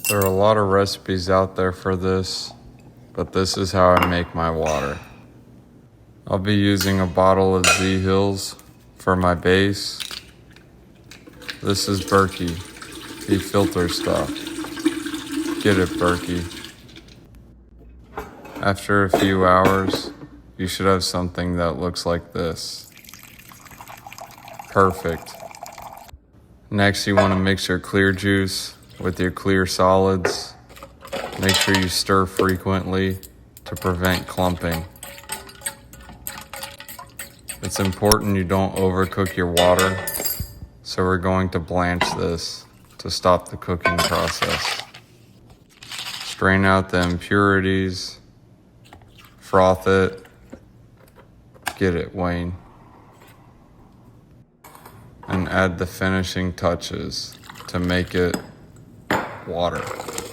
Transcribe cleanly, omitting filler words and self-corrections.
There are a lot of recipes out there for this, but this is how I make my water. I'll be using a bottle of Z Hills for my base. This is Berkey, he filter stuff. Get it, Berkey. After a few hours, you should have something that looks like this. Perfect. Next, you want to mix your clear juice with your clear solids. Make sure you stir frequently to prevent clumping. It's important you don't overcook your water, so we're going to blanch this to stop the cooking process. Strain out the impurities, froth it. Get it, Wayne. And add the finishing touches to make it water.